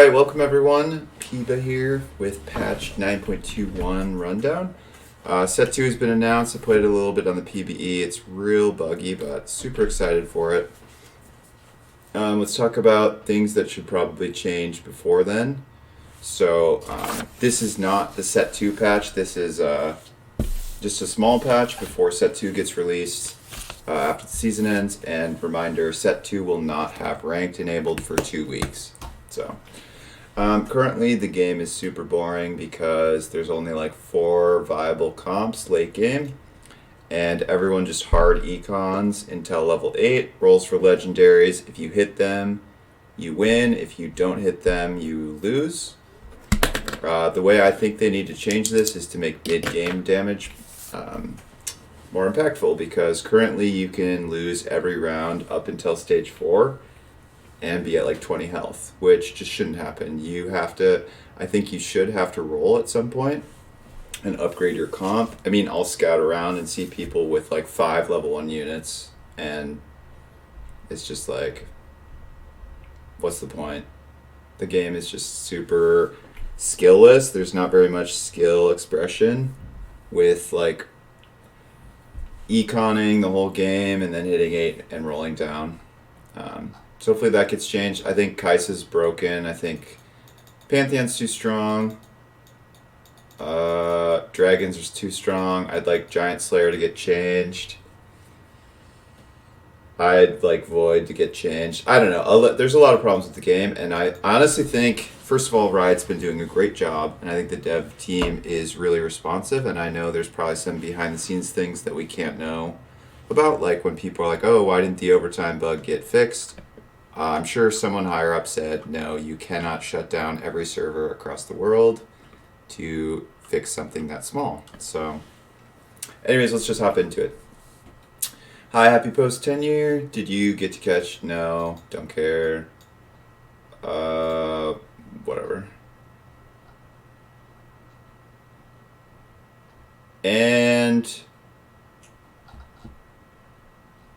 Alright, welcome everyone. Impeeba here with patch 9.21 rundown. Set 2 has been announced. I played it a little bit on the PBE. It's real buggy, but super excited for it. Let's talk about things that should probably change before then. So, this is not the Set 2 patch. This is just a small patch before Set 2 gets released after the season ends. And reminder, Set 2 will not have ranked enabled for 2 weeks. So, currently the game is super boring because there's only like 4 viable comps late game, and everyone just hard econs until level 8, rolls for legendaries. If you hit them, you win. If you don't hit them, you lose. The way I think they need to change this is to make mid-game damage more impactful, because currently you can lose every round up until stage 4 and be at like 20 health, which just shouldn't happen. I think you should have to roll at some point and upgrade your comp. I mean, I'll scout around and see people with like 5 level 1 units, and it's just like, what's the point? The game is just super skillless. There's not very much skill expression with like econing the whole game and then hitting 8 and rolling down. So hopefully that gets changed. I think Kai'Sa's broken. I think Pantheon's too strong. Dragons are too strong. I'd like Giant Slayer to get changed. I'd like Void to get changed. I don't know. There's a lot of problems with the game, and I honestly think, first of all, Riot's been doing a great job, and I think the dev team is really responsive, and I know there's probably some behind-the-scenes things that we can't know about, like when people are like, oh, why didn't the overtime bug get fixed? I'm sure someone higher up said, no, you cannot shut down every server across the world to fix something that small. So, anyways, let's just hop into it. Hi, happy post tenure. Did you get to catch? No, don't care. Whatever. And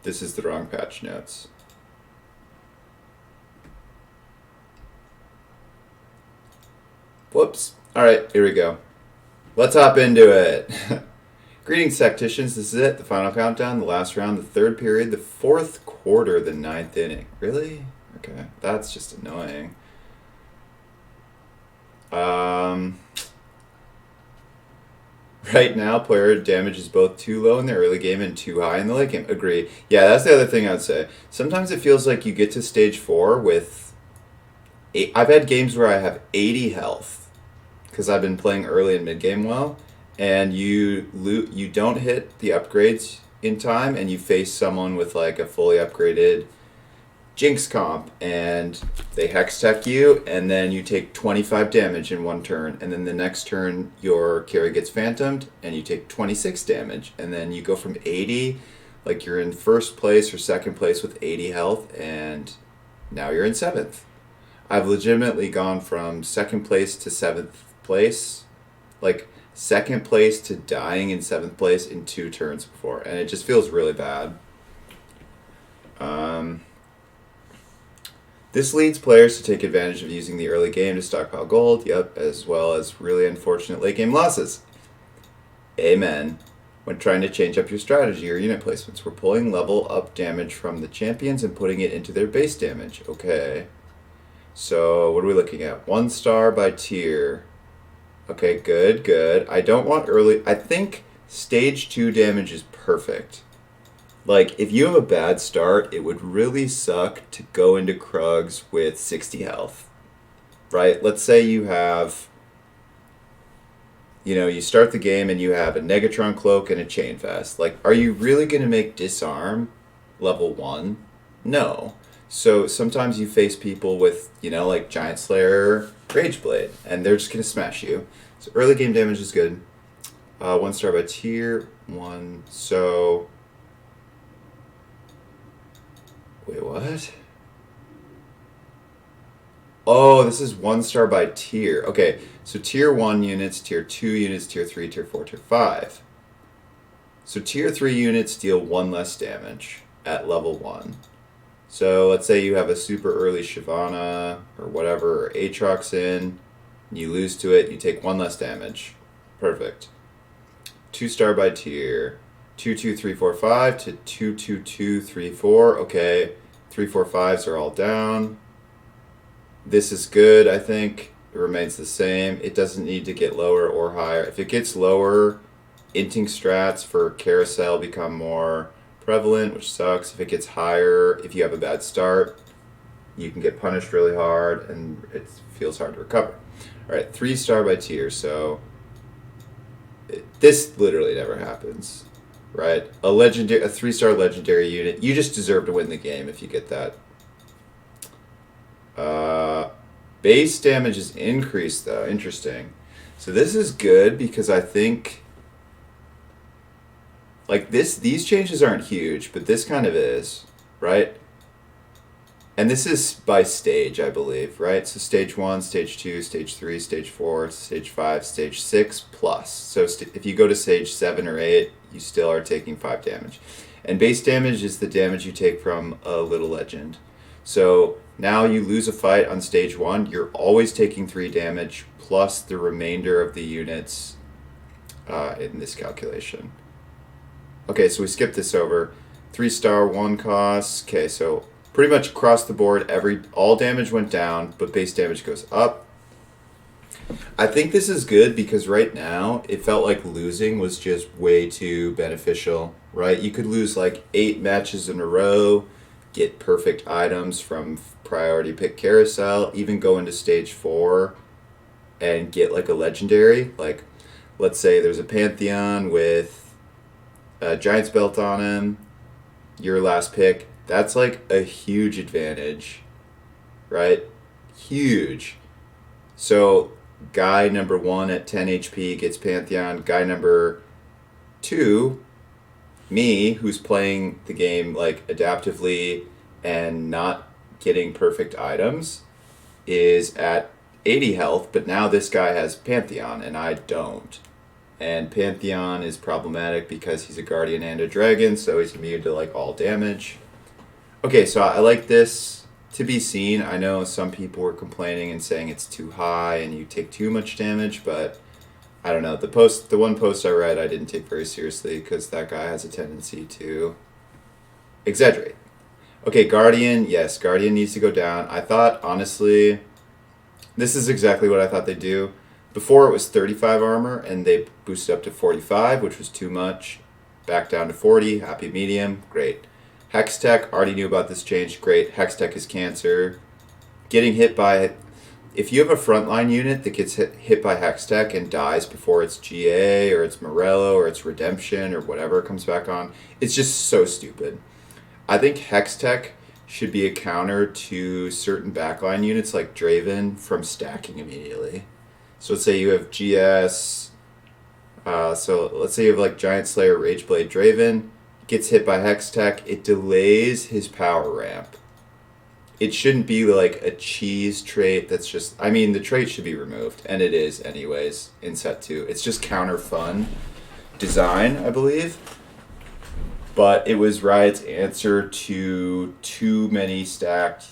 this is the wrong patch notes. Whoops. All right, here we go. Let's hop into it. Greetings, Tacticians. This is it, the final countdown, the last round, the third period, the fourth quarter, the 9th inning. Really? Okay, that's just annoying. Right now, player damage is both too low in the early game and too high in the late game. Agree. Yeah, that's the other thing I would say. Sometimes it feels like you get to stage 4 with... I've had games where I have 80 health because I've been playing early and mid-game well, and you don't hit the upgrades in time, and you face someone with like a fully upgraded Jinx comp, and they hex tech you, and then you take 25 damage in one turn, and then the next turn your carry gets phantomed, and you take 26 damage, and then you go from 80, like you're in first place or second place with 80 health, and now you're in 7th. I've legitimately gone from 2nd place to 7th place, like 2nd place to dying in 7th place in 2 turns before, and it just feels really bad. This leads players to take advantage of using the early game to stockpile gold, as well as really unfortunate late game losses. Amen. When trying to change up your strategy or unit placements, we're pulling level up damage from the champions and putting it into their base damage. Okay. So, what are we looking at? 1 star by tier. Okay, good. I don't want early... I think stage 2 damage is perfect. Like, if you have a bad start, it would really suck to go into Krugs with 60 health. Right? Let's say you have... you start the game and you have a Negatron Cloak and a Chain Vest. Like, are you really going to make Disarm level 1? No. So sometimes you face people with, like Giant Slayer, Rage Blade, and they're just going to smash you. So early game damage is good. 1 star by tier 1. So, wait, what? Oh, this is 1 star by tier. Okay, so tier 1 units, tier 2 units, tier 3, tier 4, tier 5. So tier 3 units deal 1 less damage at level 1. So let's say you have a super early Shyvana or whatever, or Aatrox in, you lose to it, you take 1 less damage. Perfect. 2-star by tier. 2, 2, 3, 4, 5 to 2, 2, 2, 3, 4. Okay. 3, 4, 5s are all down. This is good, I think. It remains the same. It doesn't need to get lower or higher. If it gets lower, inting strats for carousel become more prevalent, which sucks. If it gets higher, if you have a bad start, you can get punished really hard and it feels hard to recover. All right, 3-star by tier. So this literally never happens, right? A 3-star legendary unit. You just deserve to win the game if you get that. Base damage is increased though. Interesting. So this is good because I think like these changes aren't huge, but this kind of is, right? And this is by stage, I believe, right? So stage 1, stage 2, stage 3, stage 4, stage 5, stage 6 plus. So if you go to stage 7 or 8, you still are taking 5 damage. And base damage is the damage you take from a little legend. So now you lose a fight on stage 1, you're always taking 3 damage plus the remainder of the units in this calculation. Okay, so we skipped this over. 3-star, 1 cost. Okay, so pretty much across the board, all damage went down, but base damage goes up. I think this is good because right now it felt like losing was just way too beneficial, right? You could lose like 8 matches in a row, get perfect items from priority pick carousel, even go into stage 4 and get like a legendary. Like, let's say there's a Pantheon with a Giant's Belt on him, your last pick. That's like a huge advantage, right? Huge. So guy number 1 at 10 HP gets Pantheon. Guy number 2, me, who's playing the game like adaptively and not getting perfect items, is at 80 health, but now this guy has Pantheon and I don't. And Pantheon is problematic because he's a Guardian and a Dragon, so he's immune to like all damage. Okay, so I like this to be seen. I know some people were complaining and saying it's too high and you take too much damage, but I don't know. The one post I read, I didn't take very seriously because that guy has a tendency to exaggerate. Okay, Guardian. Yes, Guardian needs to go down. I thought, honestly, this is exactly what I thought they'd do. Before it was 35 armor, and they boosted up to 45, which was too much. Back down to 40, happy medium, great. Hextech, already knew about this change, great. Hextech is cancer. Getting hit by... If you have a frontline unit that gets hit by Hextech and dies before its GA or its Morello or its Redemption or whatever comes back on, it's just so stupid. I think Hextech should be a counter to certain backline units like Draven from stacking immediately. So let's say you have GS, so let's say you have like Giant Slayer, Rageblade, Draven, gets hit by Hextech, it delays his power ramp. It shouldn't be like a cheese trait that's just, I mean, the trait should be removed, and it is anyways in set 2. It's just counter fun design, I believe. But it was Riot's answer to too many stacked,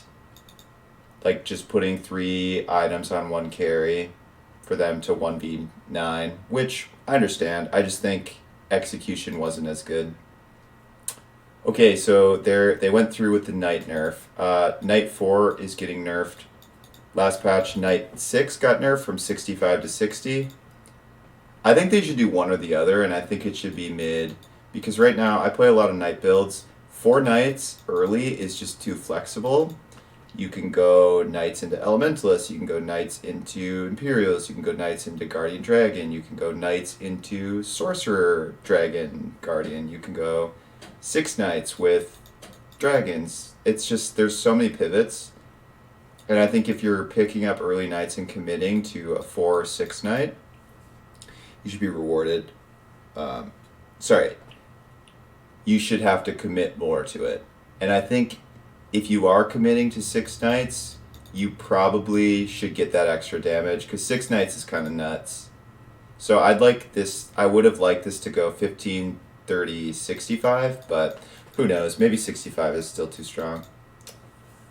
like just putting 3 items on 1 carry for them to 1v9, which I understand. I just think execution wasn't as good. Okay, so they went through with the Knight nerf. Knight 4 is getting nerfed. Last patch, Knight 6 got nerfed from 65 to 60. I think they should do one or the other, and I think it should be mid. Because right now, I play a lot of Knight builds. 4 Knights early is just too flexible. You can go Knights into Elementalists, you can go Knights into Imperials, you can go Knights into Guardian Dragon, you can go Knights into Sorcerer Dragon Guardian, you can go 6 Knights with Dragons. It's just, there's so many pivots. And I think if you're picking up early Knights and committing to a 4 or 6 Knight, you should be rewarded. You should have to commit more to it. And I think if you are committing to 6 Knights, you probably should get that extra damage, because 6 Knights is kind of nuts. So I would have liked this to go 15, 30, 65, but who knows, maybe 65 is still too strong.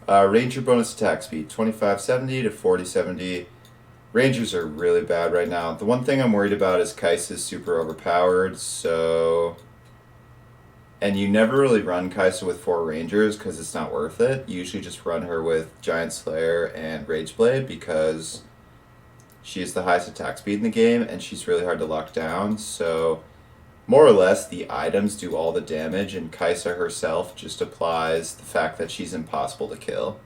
Ranger bonus attack speed, 2570 to 4070. Rangers are really bad right now. The one thing I'm worried about is Kai'Sa's super overpowered, so... And you never really run Kai'Sa with 4 Rangers because it's not worth it. You usually just run her with Giant Slayer and Rageblade because she has the highest attack speed in the game and she's really hard to lock down. So more or less the items do all the damage and Kai'Sa herself just applies the fact that she's impossible to kill.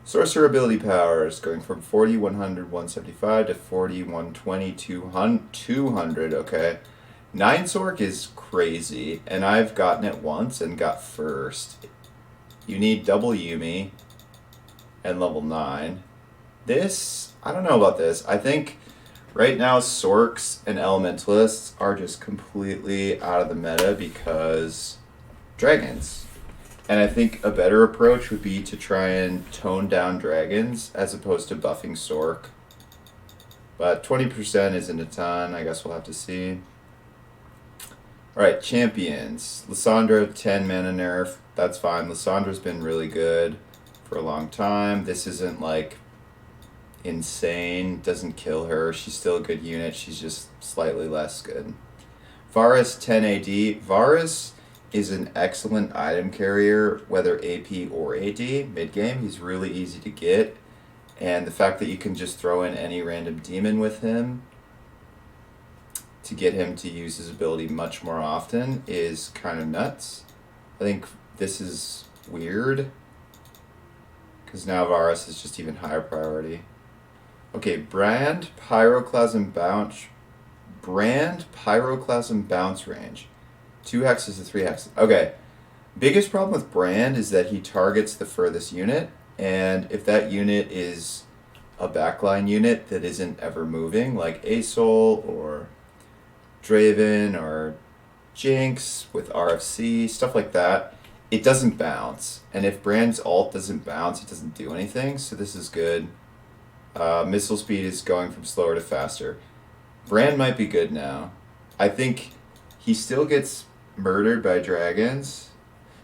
Sorcerer ability powers going from 40, 100, 175 to 40, 120, 200, okay. 9 Sork is crazy, and I've gotten it once and got first. You need double Yuumi and level 9. This, I don't know about this. I think right now Sorks and Elementalists are just completely out of the meta because dragons. And I think a better approach would be to try and tone down dragons as opposed to buffing Sork. But 20% isn't a ton. I guess we'll have to see. Alright, champions. Lissandra, 10 mana nerf. That's fine. Lissandra's been really good for a long time. This isn't like insane. Doesn't kill her. She's still a good unit. She's just slightly less good. Varus, 10 AD. Varus is an excellent item carrier, whether AP or AD, mid-game. He's really easy to get. And the fact that you can just throw in any random demon with him to get him to use his ability much more often is kind of nuts. I think this is weird because now Varus is just even higher priority. Okay, Brand Pyroclasm Bounce range. 2 hexes to 3 hexes. Okay, biggest problem with Brand is that he targets the furthest unit, and if that unit is a backline unit that isn't ever moving, like Asol or Draven or Jinx with RFC, stuff like that, it doesn't bounce. And if Brand's ult doesn't bounce, it doesn't do anything, so this is good. Missile speed is going from slower to faster. Brand might be good now. I think he still gets murdered by dragons.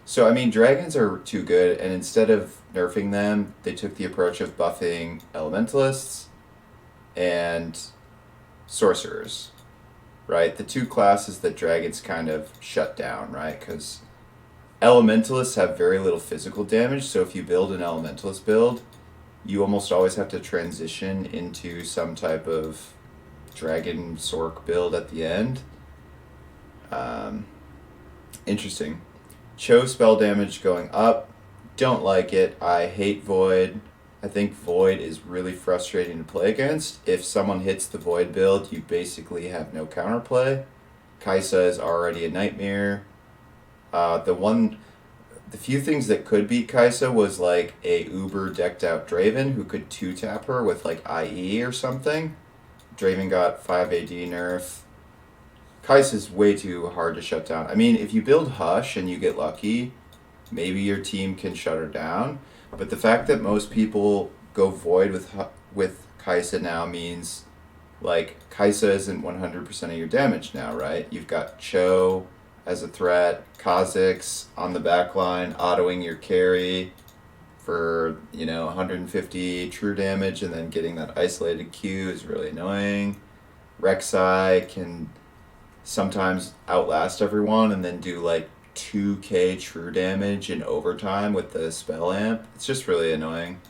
So, I mean, dragons are too good, and instead of nerfing them, they took the approach of buffing elementalists and sorcerers, right? The 2 classes that dragons kind of shut down, right? Because elementalists have very little physical damage, so if you build an elementalist build, you almost always have to transition into some type of dragon Sork build at the end. Interesting. Cho spell damage going up. Don't like it. I hate Void. I think Void is really frustrating to play against. If someone hits the Void build, you basically have no counterplay. Kai'Sa is already a nightmare. The few things that could beat Kai'Sa was like a uber decked out Draven who could 2-tap her with like IE or something. Draven got 5 AD nerf. Kai'Sa's way too hard to shut down. I mean, if you build Hush and you get lucky, maybe your team can shut her down. But the fact that most people go Void with Kai'Sa now means, like, Kai'Sa isn't 100% of your damage now, right? You've got Cho as a threat, Kha'Zix on the back line, autoing your carry for, 150 true damage, and then getting that isolated Q is really annoying. Rek'Sai can sometimes outlast everyone and then do like 2k true damage in overtime with the spell amp. It's just really annoying.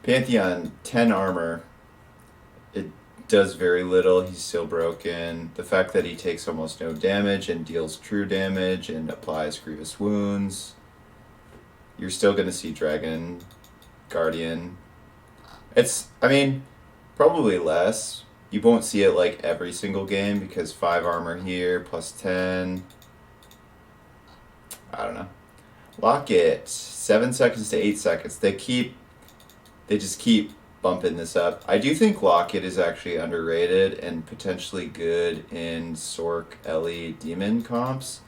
Pantheon, 10 armor. It does very little. He's still broken. The fact that he takes almost no damage and deals true damage and applies grievous wounds. You're still going to see Dragon Guardian. Probably less. You won't see it like every single game because 5 armor here plus 10. I don't know. Locket, 7 seconds to 8 seconds. They just keep bumping this up. I do think Locket is actually underrated and potentially good in Sork, Ellie, Demon comps.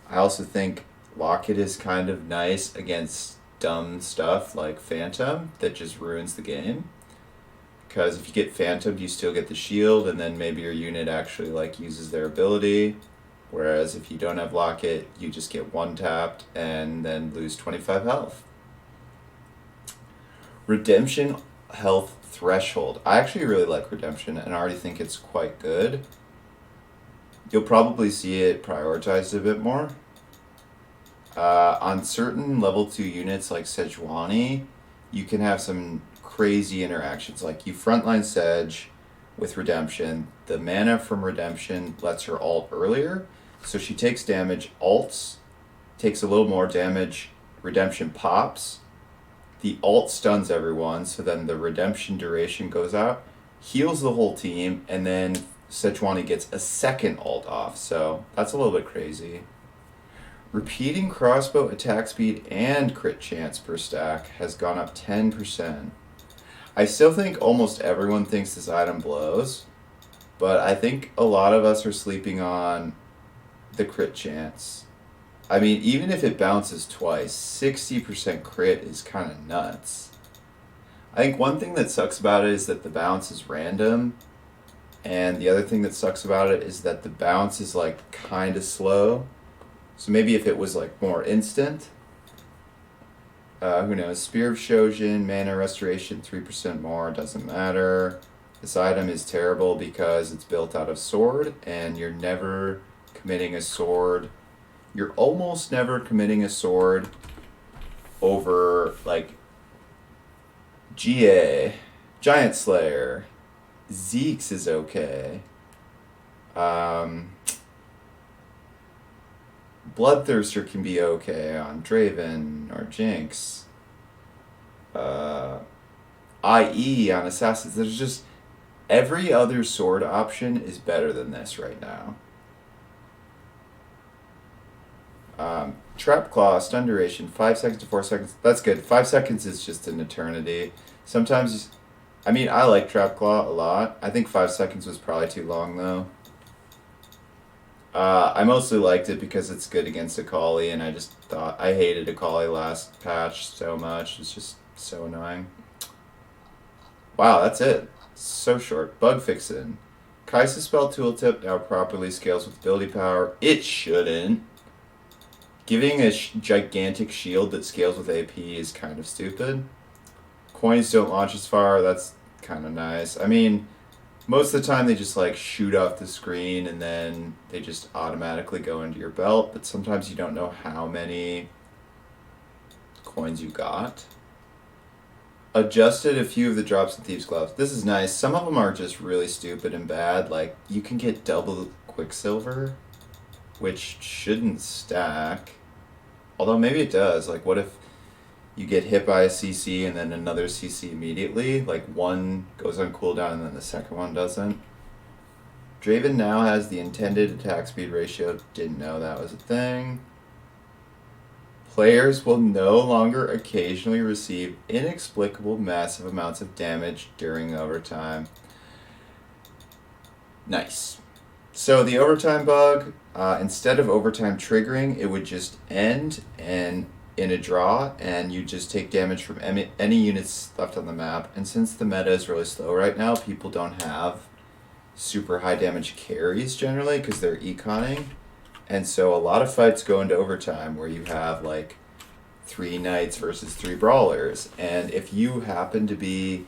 I also think Locket is kind of nice against dumb stuff like Phantom that just ruins the game. Because if you get Phantomed, you still get the shield, and then maybe your unit actually like uses their ability. Whereas if you don't have Locket, you just get one tapped and then lose 25 health. Redemption health threshold. I actually really like Redemption and I already think it's quite good. You'll probably see it prioritized a bit more. On certain level 2 units like Sejuani, you can have some crazy interactions. Like you frontline Sedge with Redemption. The mana from Redemption lets her ult earlier. So she takes damage, ults, takes a little more damage, Redemption pops. The ult stuns everyone, so then the Redemption duration goes out, heals the whole team, and then Sejuani gets a second ult off. So that's a little bit crazy. Repeating crossbow attack speed and crit chance per stack has gone up 10%. I still think almost everyone thinks this item blows, but I think a lot of us are sleeping on the crit chance. I mean, even if it bounces twice, 60% crit is kind of nuts. I think one thing that sucks about it is that the bounce is random, and the other thing that sucks about it is that the bounce is like kind of slow. So maybe if it was like more instant, who knows? Spear of Shojin, mana restoration 3% more, doesn't matter. This item is terrible because it's built out of sword, and you're never committing a sword. You're almost never committing a sword over like GA, Giant Slayer, Zeke's is okay. Bloodthirster can be okay on Draven or Jinx. IE on Assassins. There's just every other sword option is better than this right now. Trap Claw, stun duration, 5 seconds to 4 seconds. That's good. 5 seconds is just an eternity. Sometimes, I mean, I like Trap Claw a lot. I think 5 seconds was probably too long, though. I mostly liked it because it's good against Akali, and I just thought, I hated Akali last patch so much. It's just so annoying. Wow, that's it. So short. Bug fixin'. Kai'Sa spell tooltip now properly scales with ability power. It shouldn't. Giving a gigantic shield that scales with AP is kind of stupid. Coins don't launch as far. That's kind of nice. I mean, most of the time they just like shoot off the screen and then they just automatically go into your belt. But sometimes you don't know how many coins you got. Adjusted a few of the drops in Thieves' Gloves. This is nice. Some of them are just really stupid and bad. Like, you can get double Quicksilver, which shouldn't stack. Although maybe it does. Like, what if you get hit by a CC and then another CC immediately? Like, one goes on cooldown and then the second one doesn't. Draven now has the intended attack speed ratio. Didn't know that was a thing. Players will no longer occasionally receive inexplicable massive amounts of damage during overtime. Nice. So the overtime bug, instead of overtime triggering, it would just end and in a draw, and you just take damage from any units left on the map. And since the meta is really slow right now, people don't have super high damage carries generally because they're econing. And so a lot of fights go into overtime where you have like 3 knights versus 3 brawlers. And if you happen to be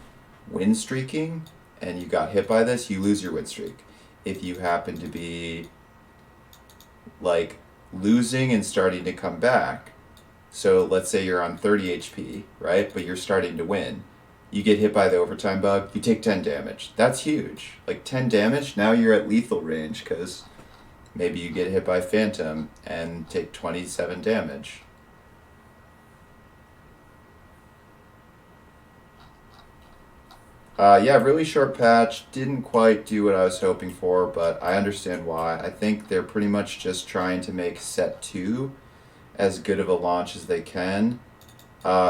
win streaking and you got hit by this, you lose your win streak. If you happen to be like losing and starting to come back, so let's say you're on 30 HP, right? But you're starting to win. You get hit by the overtime bug, you take 10 damage. That's huge. Like 10 damage, now you're at lethal range because maybe you get hit by Phantom and take 27 damage. Yeah, really short patch. Didn't quite do what I was hoping for, but I understand why. I think they're pretty much just trying to make Set 2 as good of a launch as they can.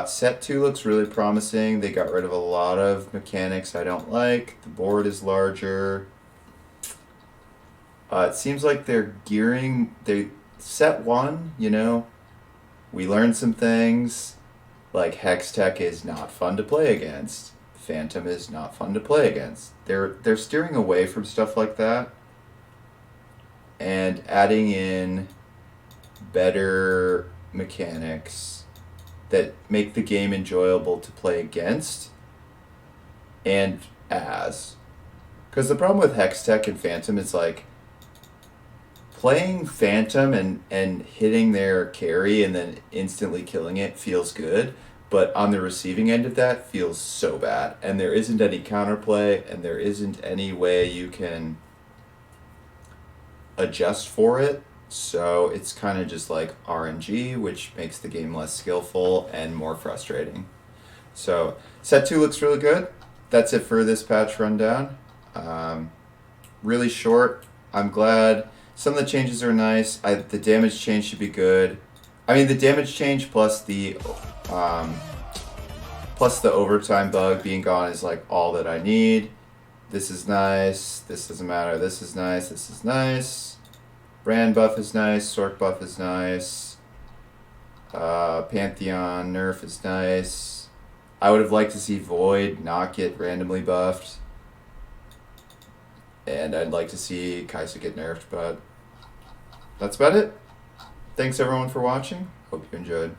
Set 2 looks really promising. They got rid of a lot of mechanics I don't like. The board is larger. It seems like they're gearing... Set 1, you know, we learned some things. Like Hex Tech is not fun to play against. Phantom is not fun to play against. They're steering away from stuff like that. and adding in better mechanics that make the game enjoyable to play against and as. Because the problem with Hextech and Phantom is like playing Phantom and hitting their carry and then instantly killing it feels good, but on the receiving end of that feels so bad. And there isn't any counterplay, and there isn't any way you can adjust for it. So it's kind of just like RNG, which makes the game less skillful and more frustrating. So set 2 looks really good. That's it for this patch rundown. Really short. I'm glad. Some of the changes are nice. The damage change should be good. I mean, the damage change plus the overtime bug being gone is like all that I need. This is nice. This doesn't matter. This is nice. This is nice. Brand buff is nice. Sork buff is nice. Pantheon nerf is nice. I would have liked to see Void not get randomly buffed. And I'd like to see Kaisa get nerfed, but that's about it. Thanks everyone for watching. Hope you enjoyed.